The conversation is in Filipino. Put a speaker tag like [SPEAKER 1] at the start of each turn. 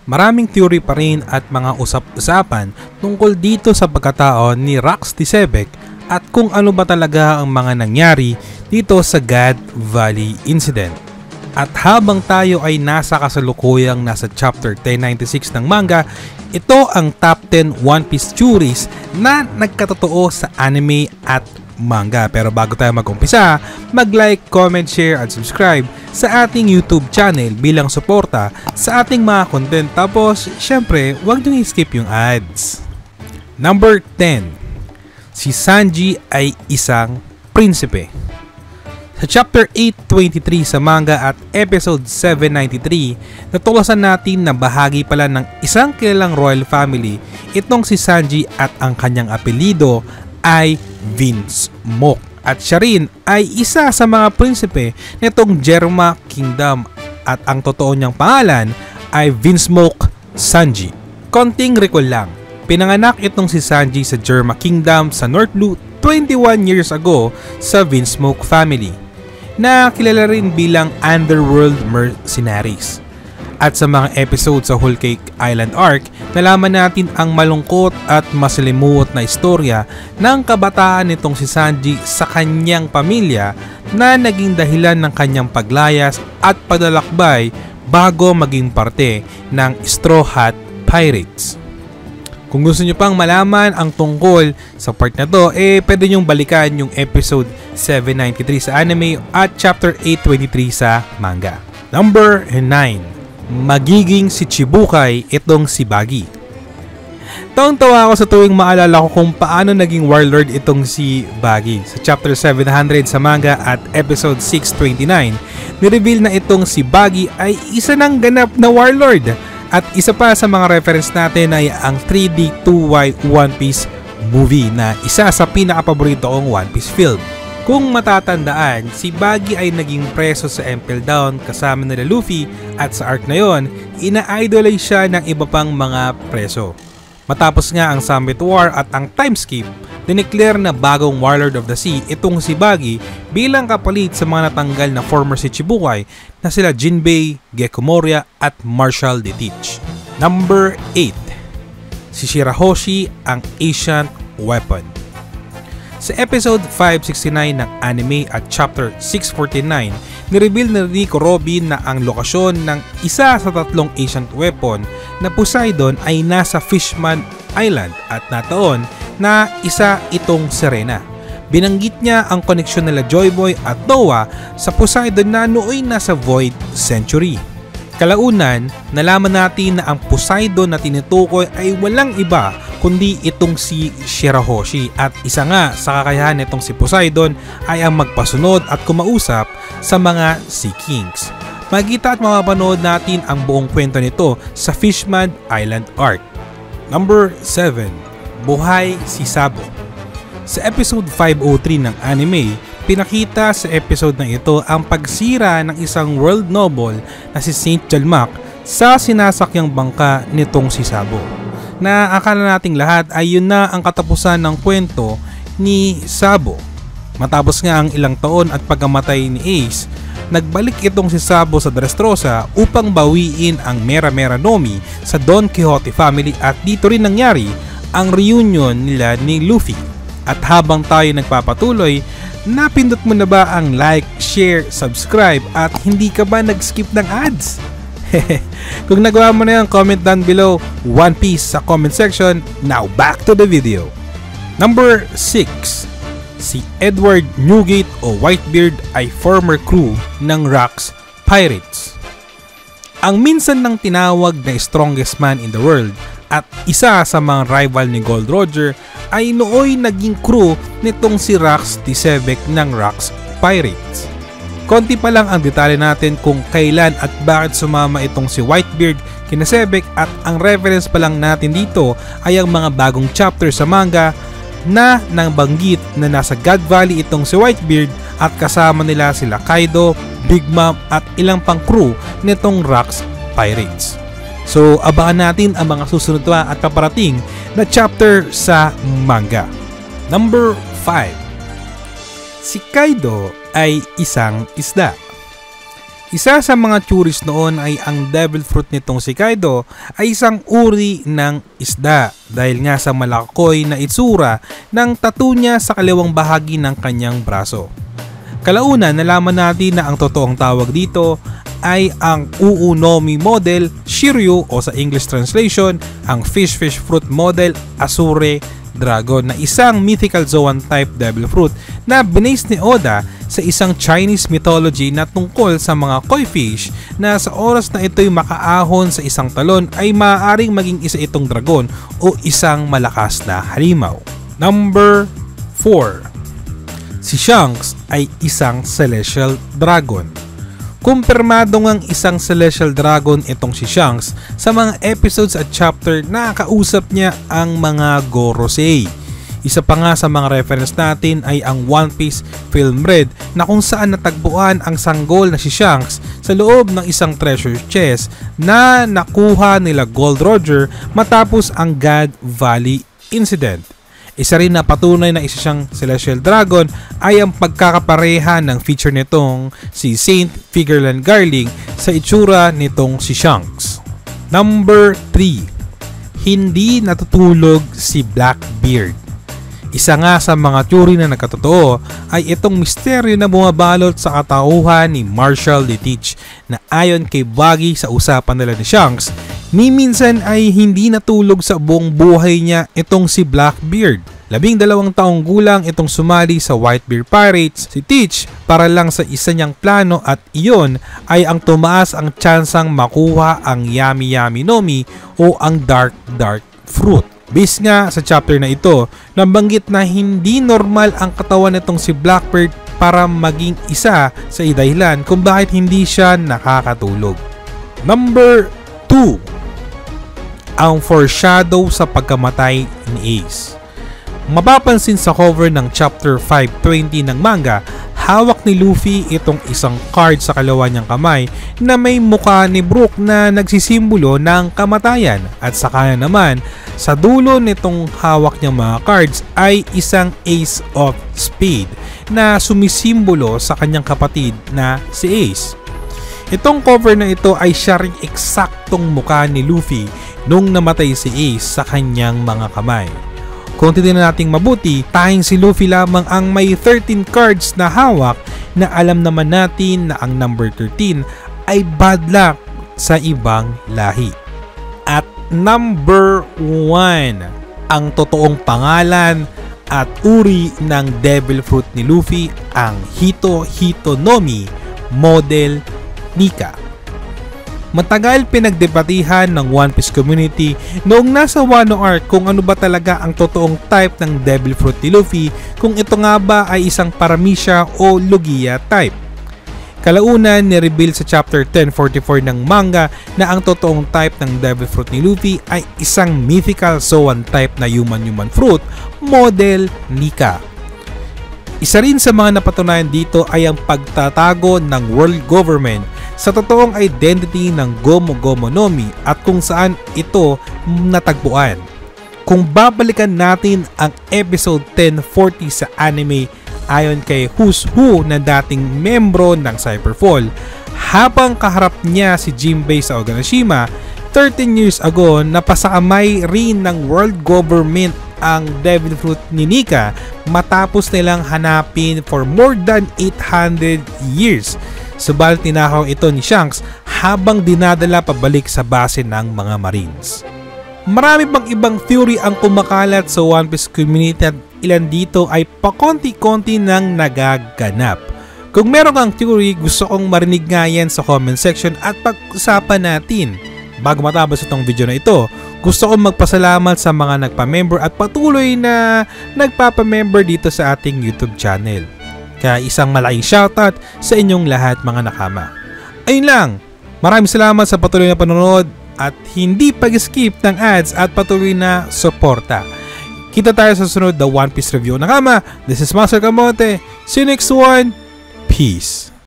[SPEAKER 1] Maraming theory pa rin at mga usap-usapan tungkol dito sa pagkatao ni Rax Tisebek at kung ano ba talaga ang mga nangyari dito sa God Valley Incident. At habang tayo ay nasa kasalukuyang nasa chapter 1096 ng manga, ito ang top 10 One Piece theories na nagkatotoo sa anime at manga. Pero bago tayo mag-umpisa, mag-like, comment, share at subscribe sa ating YouTube channel bilang suporta sa ating mga content. Tapos, syempre, huwag nyo i-skip yung ads. Number 10. Si Sanji ay isang prinsipe. Sa chapter 823 sa manga at episode 793, natuklasan natin na bahagi pala ng isang kilalang royal family itong si Sanji at ang kanyang apelido ay Vinsmoke. At siya rin ay isa sa mga prinsipe nitong Germa Kingdom at ang totoo niyang pangalan ay Vinsmoke Sanji. Konting recall lang, pinanganak itong si Sanji sa Germa Kingdom sa North Blue 21 years ago sa Vinsmoke family na kilala rin bilang Underworld Mercenaries. At sa mga episode sa Whole Cake Island Arc, nalaman natin ang malungkot at masalimuot na istorya ng kabataan nitong si Sanji sa kanyang pamilya na naging dahilan ng kanyang paglayas at padalakbay bago maging parte ng Straw Hat Pirates. Kung gusto nyo pang malaman ang tungkol sa part na to, pwede nyong balikan yung episode 793 sa anime at chapter 823 sa manga. Number 9. Magiging si Chibukai itong si Buggy. Tawang-tawa ako sa tuwing maalala ko kung paano naging warlord itong si Buggy. Sa chapter 700 sa manga at episode 629, nireveal na itong si Buggy ay isa ng ganap na warlord. At isa pa sa mga reference natin ay ang 3D 2Y One Piece movie na isa sa pinaka-paborito kong One Piece film. Kung matatandaan, si Buggy ay naging preso sa Impel Down kasama nila Luffy at sa arc na yon, ina-idolize siya ng iba pang mga preso. Matapos nga ang Summit War at ang time skip, dineclare na bagong Warlord of the Sea itong si Buggy bilang kapalit sa mga natanggal na former si Chibukai na sila Jinbei, Gekko Moria at Marshall de Teach. Number 8. Si Shirahoshi ang Ancient Weapon. Sa episode 569 ng anime at chapter 649, nireveal na Rico Robin na ang lokasyon ng isa sa tatlong ancient weapon na Poseidon ay nasa Fishman Island at nataon na isa itong Serena. Binanggit niya ang koneksyon nila Joyboy at Noah sa Poseidon na nooy nasa Void Century. Kalaunan, nalaman natin na ang Poseidon na tinutukoy ay walang iba kundi itong si Shirahoshi at isa nga sa kakayahan nitong si Poseidon ay ang magpasunod at kumausap sa mga Sea Kings. Makikita at mapapanood natin ang buong kwento nito sa Fishman Island Arc. Number 7. Buhay si Sabo. Sa episode 503 ng anime, pinakita sa episode na ito ang pagsira ng isang world noble na si Saint Jalmak sa sinasakyang bangka nitong si Sabo. Na akala nating lahat ay yun na ang katapusan ng kwento ni Sabo. Matapos nga ang ilang taon at pagkamatay ni Ace, nagbalik itong si Sabo sa Dressrosa upang bawiin ang Mera Mera Nomi sa Don Quixote family at dito rin nangyari ang reunion nila ni Luffy. At habang tayo nagpapatuloy, napindot mo na ba ang like, share, subscribe at hindi ka ba nag-skip ng ads? Kung nagawa mo na yan, comment down below One Piece sa comment section. Now back to the video. Number 6. Si Edward Newgate o Whitebeard ay former crew ng Rock's Pirates. Ang minsan nang tinawag na strongest man in the world at isa sa mga rival ni Gold Roger ay nooy naging crew nitong si Rax Tisebek ng Rock's Pirates. Konti pa lang ang detalye natin kung kailan at bakit sumama itong si Whitebeard kina Sebek at ang reference pa lang natin dito ay ang mga bagong chapter sa manga na nangbanggit na nasa God Valley itong si Whitebeard at kasama nila sila Kaido, Big Mom at ilang pang crew nitong Rock's Pirates. So abangan natin ang mga susunod pa at paparating na chapter sa manga. Number 5. Si Kaido ay isang isda. Isa sa mga theories noon ay ang devil fruit nitong si Kaido ay isang uri ng isda dahil nga sa malakoy na itsura ng tattoo niya sa kaliwang bahagi ng kanyang braso. Kalaunan, nalaman natin na ang totoong tawag dito ay ang Uunomi model Shiryu o sa English translation, ang fish fruit model Azure Dragon na isang mythical Zoan type devil fruit na binase ni Oda sa isang Chinese mythology na tungkol sa mga koi fish na sa oras na ito'y makaahon sa isang talon ay maaaring maging isa itong dragon o isang malakas na halimaw. Number 4. Si Shanks ay isang celestial dragon. Kumpirmado ngang isang celestial dragon itong si Shanks sa mga episodes at chapter na kausap niya ang mga Gorosei. Isa pa nga sa mga reference natin ay ang One Piece Film Red na kung saan natagpuan ang sanggol na si Shanks sa loob ng isang treasure chest na nakuha nila Gold Roger matapos ang God Valley Incident. Isa rin na patunay na isa siyang celestial dragon ay ang pagkakapareha ng feature nitong si Saint Figureland Garling sa itsura nitong si Shanks. Number 3. Hindi natutulog si Blackbeard. Isa nga sa mga theory na nagkatotoo ay itong misteryo na bumabalot sa katauhan ni Marshall Litich na ayon kay Buggy sa usapan nila ni Shanks, ni minsan ay hindi natulog sa buong buhay niya itong si Blackbeard. 12 taong gulang itong sumali sa Whitebeard Pirates si Teach para lang sa isa niyang plano at iyon ay ang tumaas ang tsansang makuha ang Yami Yami Nomi o ang Dark Fruit. Base nga sa chapter na ito, nabanggit na hindi normal ang katawan nitong si Blackbeard para maging isa sa dahilan kung bakit hindi siya nakakatulog. Number 2. Ang foreshadow sa pagkamatay ni Ace. Mapapansin sa cover ng chapter 520 ng manga, hawak ni Luffy itong isang card sa kaliwa niyang kamay na may mukha ni Brook na nagsisimbolo ng kamatayan at sa kanan naman, sa dulo nitong hawak niyang mga cards ay isang Ace of Spade na sumisimbolo sa kanyang kapatid na si Ace. Itong cover na ito ay siya ring eksaktong mukha ni Luffy nung namatay si Ace sa kanyang mga kamay. Kung titignan nating mabuti, tanging si Luffy lamang ang may 13 cards na hawak na alam naman natin na ang number 13 ay bad luck sa ibang lahi. At number 1, ang totoong pangalan at uri ng devil fruit ni Luffy ang Hito Nomi Model Nika. Matagal pinagdebatihan ng One Piece community noong nasa Wano Arc kung ano ba talaga ang totoong type ng devil fruit ni Luffy, kung ito nga ba ay isang Paramecia o Lugia type. Kalaunan, ni-reveal sa chapter 1044 ng manga na ang totoong type ng devil fruit ni Luffy ay isang mythical Zoan type na human fruit, model Nika. Isa rin sa mga napatunayan dito ay ang pagtatago ng world government sa totoong identity ng Gomu Gomu Nomi at kung saan ito natagpuan. Kung babalikan natin ang episode 1040 sa anime, ayon kay Who's Who na dating membro ng Cyberfall, habang kaharap niya si Jinbei sa Oganashima, 13 years ago napasakamay rin ng world government ang devil fruit ni Nika matapos nilang hanapin for more than 800 years. Subalit tinakaw ito ni Shanks habang dinadala pabalik sa base ng mga Marines. Marami pang ibang theory ang kumakalat sa One Piece community at ilan dito ay pakonti-konti nang nagaganap. Kung meron kang theory, gusto kong marinig nga yan sa comment section at pag-usapan natin. Bago matapos itong video na ito, gusto kong magpasalamat sa mga nagpa-member at patuloy na nagpapa-member dito sa ating YouTube channel. Kaya isang malaking shoutout sa inyong lahat mga nakama. Ayun lang, maraming salamat sa patuloy na panonood at hindi pag-skip ng ads at patuloy na suporta. Kita tayo sa sunod na One Piece review. Nakama, this is Master Kamote. See you next one. Peace.